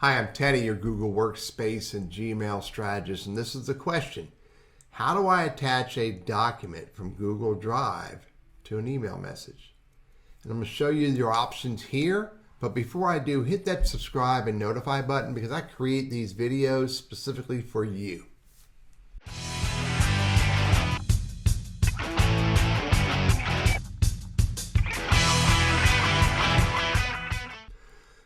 Hi, I'm Teddy, your Google Workspace and Gmail strategist, and this is the question. How do I attach a document from Google Drive to an email message? And I'm going to show you your options here, but before I do, hit that subscribe and notify button because I create these videos specifically for you.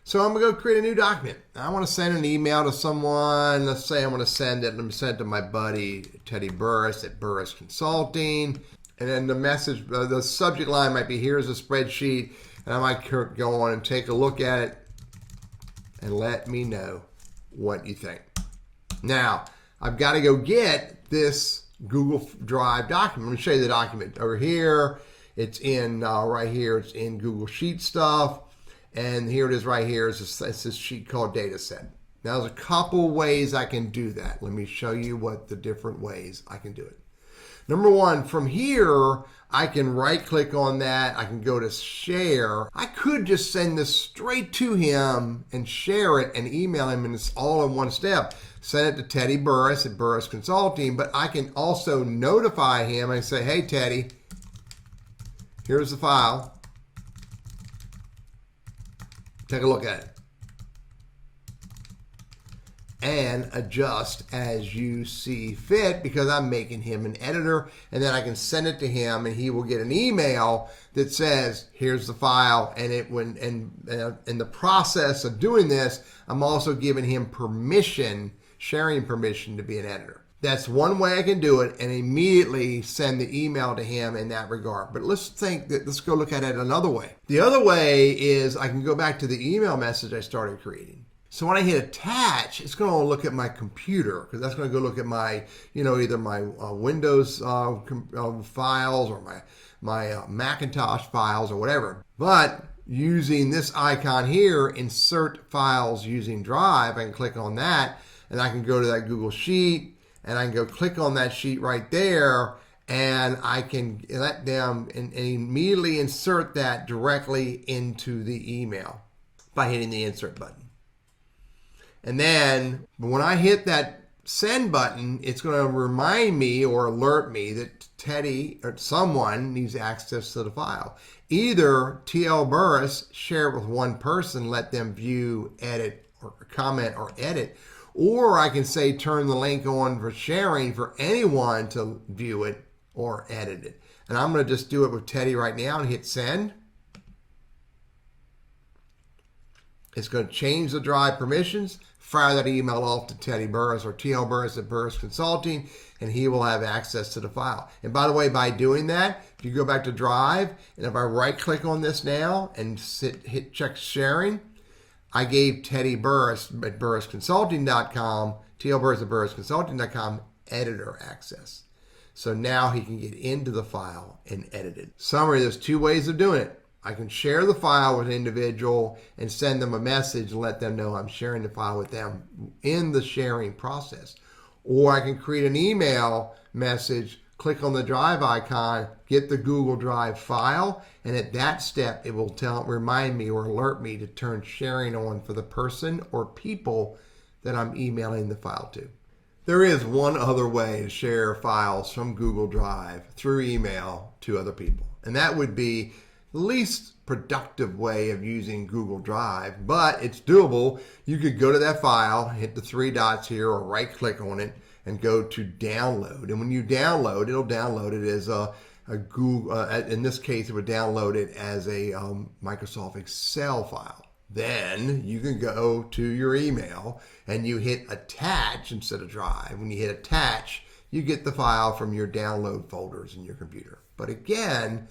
So I'm going to go create a new document. I want to send an email to someone. Let's say I want to send it. Let me send it to my buddy, Teddy Burris at Burris Consulting. And then the message, the subject line might be, here's a spreadsheet. And I might go on and take a look at it and let me know what you think. Now, I've got to go get this Google Drive document. Let me show you the document over here. It's in right here. It's in Google Sheet stuff. And here it is right here. It's this sheet called data set. Now there's a couple ways I can do that. Let me show you what the different ways I can do it. Number one, from here, I can right click on that. I can go to share. I could just send this straight to him and share it and email him, and it's all in one step. Send it to Teddy Burris at Burris Consulting, but I can also notify him and say, hey, Teddy, here's the file. Take a look at it and adjust as you see fit because I'm making him an editor, and then I can send it to him and he will get an email that says here's the file. And in the process of doing this, I'm also giving him permission, sharing permission to be an editor. That's one way I can do it and immediately send the email to him in that regard. But let's go look at it another way. The other way is I can go back to the email message I started creating. So when I hit attach, it's going to look at my computer because that's going to go look at my, either my Windows files or my Macintosh files or whatever. But using this icon here, insert files using Drive, I can click on that and I can go to that Google Sheet. And I can go click on that sheet right there, and I can let them and immediately insert that directly into the email by hitting the insert button. And then when I hit that send button, it's going to remind me or alert me that Teddy or someone needs access to the file. Either TL Burris, share it with one person, let them view, edit, or comment or edit, or I can say turn the link on for sharing for anyone to view it or edit it. And I'm going to just do it with Teddy right now and hit send. It's going to change the Drive permissions, fire that email off to Teddy Burris or TL Burris at Burris Consulting, and he will have access to the file. And by the way, by doing that, if you go back to Drive, and if I right click on this now and hit check sharing, I gave Teddy Burris at burrisconsulting.com, TL Burris at burrisconsulting.com editor access. So now he can get into the file and edit it. Summary, there's two ways of doing it. I can share the file with an individual and send them a message and let them know I'm sharing the file with them in the sharing process. Or I can create an email message, click on the Drive icon, get the Google Drive file, and at that step, it will remind me or alert me to turn sharing on for the person or people that I'm emailing the file to. There is one other way to share files from Google Drive through email to other people, and that would be the least productive way of using Google Drive, but it's doable. You could go to that file, hit the three dots here, or right click on it, and go to download. And when you download, it'll download it as a Google, in this case, it would download it as a Microsoft Excel file. Then you can go to your email and you hit attach instead of Drive. When you hit attach, you get the file from your download folders in your computer. But again,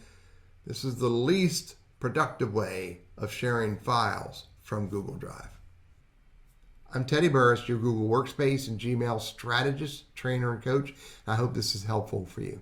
this is the least productive way of sharing files from Google Drive. I'm Teddy Burris, your Google Workspace and Gmail strategist, trainer, and coach. I hope this is helpful for you.